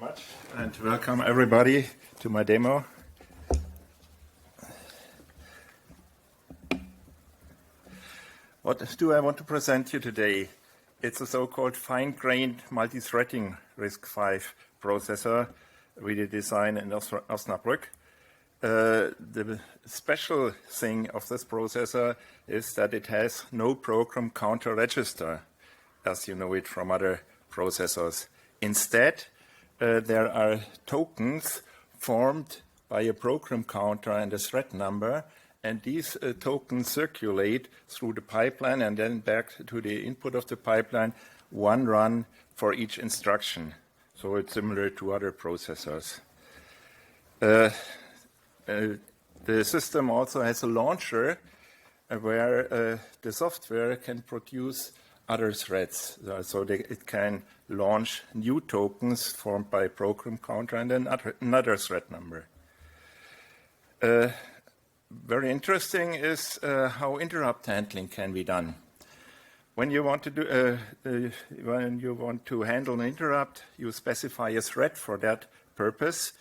much, and welcome everybody to my demo. What do I want to present you today? It's a so-called fine-grained multi-threading Risc-V processor we designed in Osnabrück. The special thing of this processor is that it has no program counter register, as you know it from other processors. Instead, there are tokens formed by a program counter and a thread number, and these tokens circulate through the pipeline and then back to the input of the pipeline, one run for each instruction. So it's similar to other processors. The system also has a launcher where the software can produce other threads, so it can launch new tokens formed by program counter and another thread number. Very interesting is how interrupt handling can be done. When you want to handle an interrupt, you specify a thread for that purpose,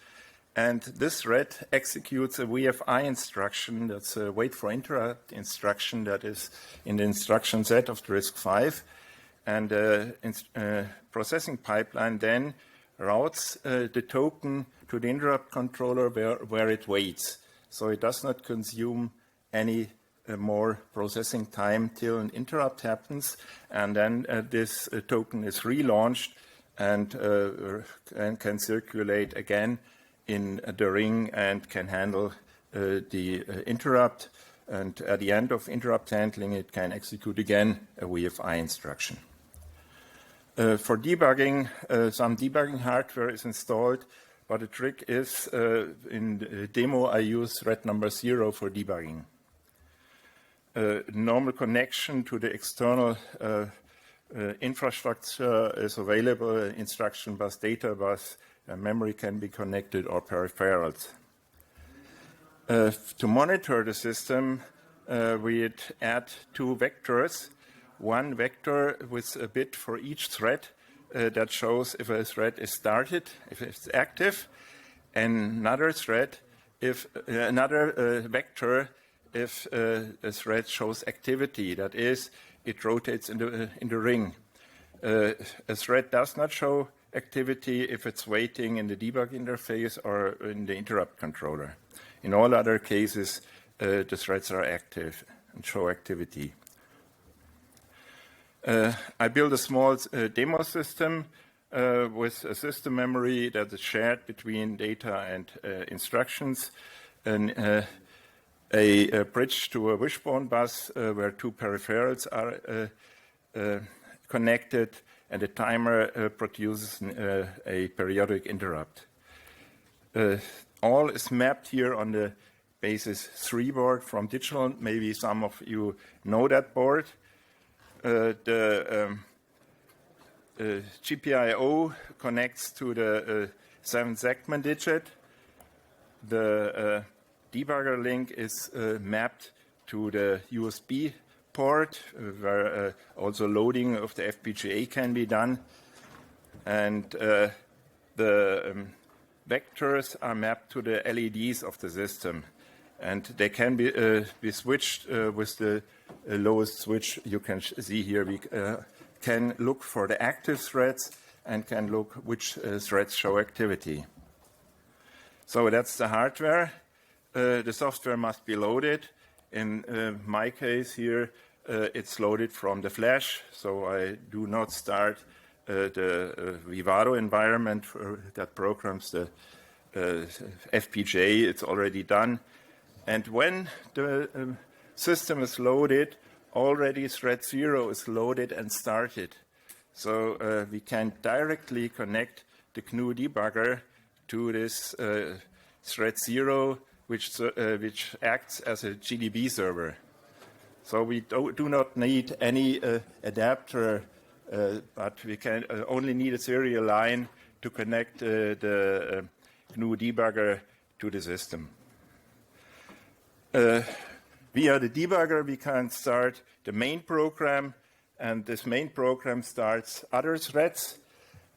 and this thread executes a VFI instruction. That's a wait for interrupt instruction that is in the instruction set of the Risc-V, and processing pipeline then routes the token to the interrupt controller where it waits. So it does not consume any more processing time till an interrupt happens, and then this token is relaunched and can circulate again in the ring and can handle the interrupt. And at the end of interrupt handling, it can execute again a VFI instruction. For debugging, some debugging hardware is installed, but the trick is in the demo I use thread number 0 for debugging. Normal connection to the external infrastructure is available, instruction bus, data bus, memory can be connected, or peripherals. To monitor the system, we add two vectors. One vector with a bit for each thread that shows if a thread is started, if it's active, and another thread, if another vector if a thread shows activity, that is, it rotates in the ring. A thread does not show activity if it's waiting in the debug interface or in the interrupt controller. In all other cases, the threads are active and show activity. I built a small demo system with a system memory that is shared between data and instructions, and a bridge to a wishbone bus where two peripherals are connected, and a timer produces a periodic interrupt. All is mapped here on the basis 3 board from digital. Maybe some of you know that board. The GPIO connects to the 7th segment digit. The debugger link is mapped to the USB port, where also loading of the FPGA can be done. And the vectors are mapped to the LEDs of the system. And they can be switched with the lowest switch you can see here. We can look for the active threads and can look which threads show activity. So that's the hardware. The software must be loaded. In my case here, it's loaded from the flash, so I do not start the Vivado environment that programs the FPGA. It's already done. And when the system is loaded, already thread 0 is loaded and started. So we can directly connect the GNU Debugger to this thread 0, which acts as a GDB server. So we do not need any adapter, but we can only need a serial line to connect the GNU Debugger to the system. Via the debugger, we can start the main program, and this main program starts other threads.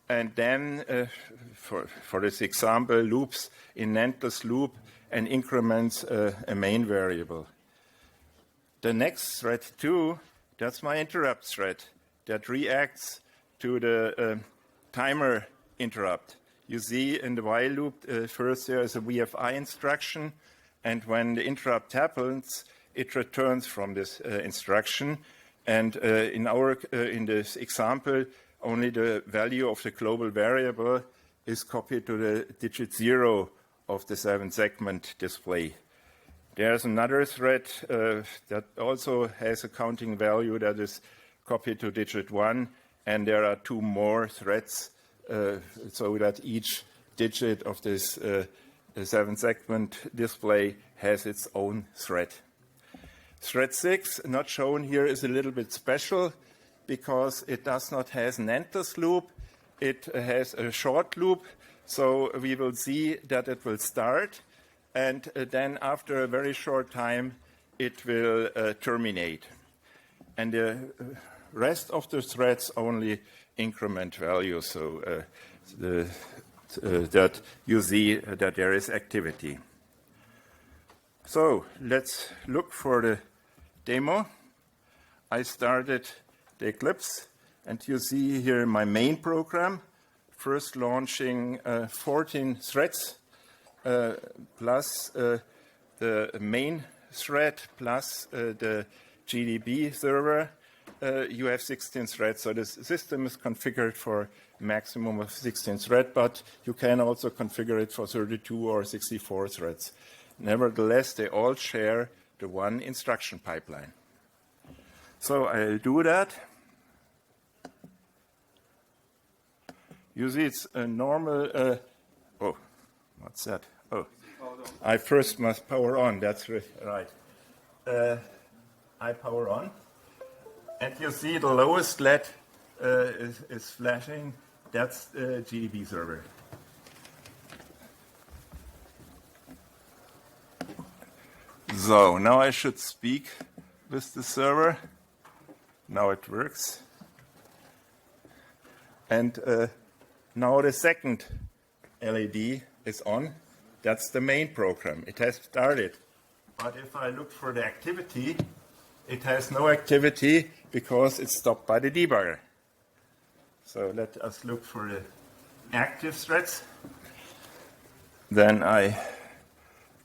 and then, for this example, loops in endless loop and increments a main variable. The next thread 2, that's my interrupt thread that reacts to the timer interrupt. You see in the while loop, first there is a VFI instruction, and when the interrupt happens, it returns from this instruction. And in this example, only the value of the global variable is copied to the digit 0 of the 7-segment display. There's another thread that also has a counting value that is copied to digit 1, and there are 2 more threads so that each digit of this 7-segment display has its own thread. Thread 6, not shown here, is a little bit special because it does not have an endless loop. It has a short loop, so we will see that it will start, and then after a very short time, it will terminate. And the rest of the threads only increment values, so that you see that there is activity. So let's look for the demo. I started the Eclipse, and you see here my main program, first launching 14 threads, plus the main thread, plus the GDB server. You have 16 threads, so the system is configured for a maximum of 16 threads, but you can also configure it for 32 or 64 threads. Nevertheless, they all share the one instruction pipeline. So I'll do that. You see, it's a normal, oh, what's that? Oh, I first must power on, that's right. I power on, and you see the lowest LED is flashing. That's the GDB server. So now I should speak with the server. Now it works. And now the second LED is on. That's the main program. It has started. But if I look for the activity, it has no activity because it's stopped by the debugger. So let us look for the active threads. Then I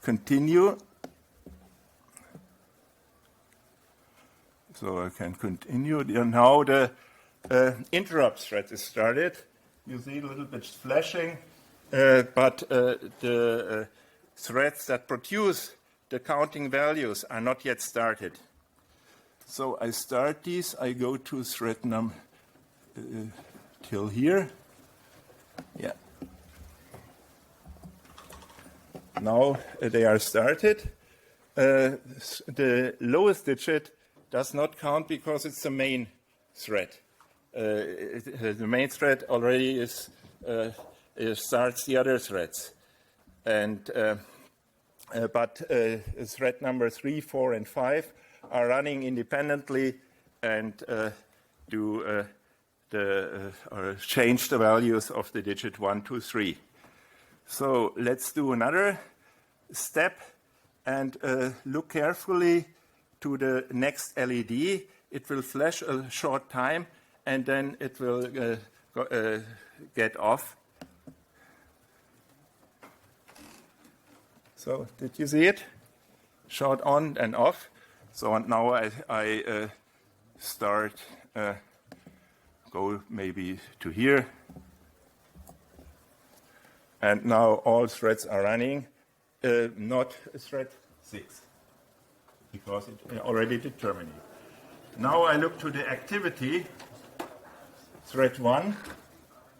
continue. So I can continue. Now the interrupt thread is started. You see a little bit flashing, but the threads that produce the counting values are not yet started. So I start these. I go to thread number till here. Yeah. Now they are started. The lowest digit does not count because it's the main thread. The main thread already starts the other threads, and but thread number 3, 4, and 5 are running independently and change the values of the digit 1, 2, 3. So let's do another step and look carefully to the next LED. It will flash a short time, and then it will get off. So did you see it? Short on and off. So now I start, go maybe to here. And now all threads are running, not thread 6. Because it already determined it. Now I look to the activity. Thread 1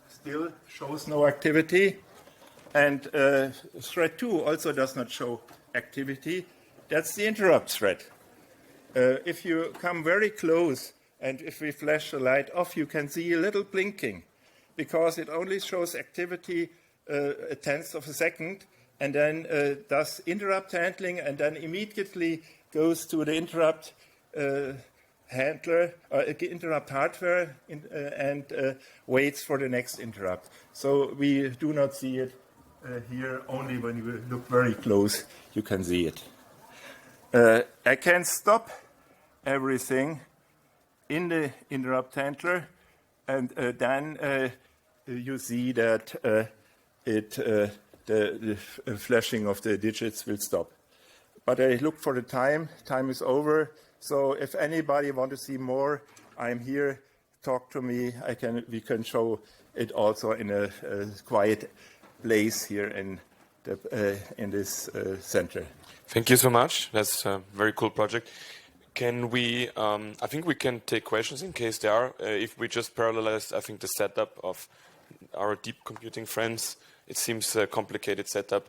still shows no activity, and thread 2 also does not show activity. That's the interrupt thread. If you come very close and if we flash the light off, you can see a little blinking because it only shows activity a tenth of a second, and then does interrupt handling, and then immediately goes to the interrupt handler, interrupt hardware, and waits for the next interrupt. So we do not see it here. Only when you look very close, you can see it. I can stop everything in the interrupt handler, and then you see that the flashing of the digits will stop. But I look for the time. Time is over. So if anybody want to see more, I'm here. Talk to me. We can show it also in a quiet place here in this center. Thank you so much. That's a very cool project. Can we? I think we can take questions in case there are. If we just parallelize, I think the setup of our deep computing friends. It seems a complicated setup.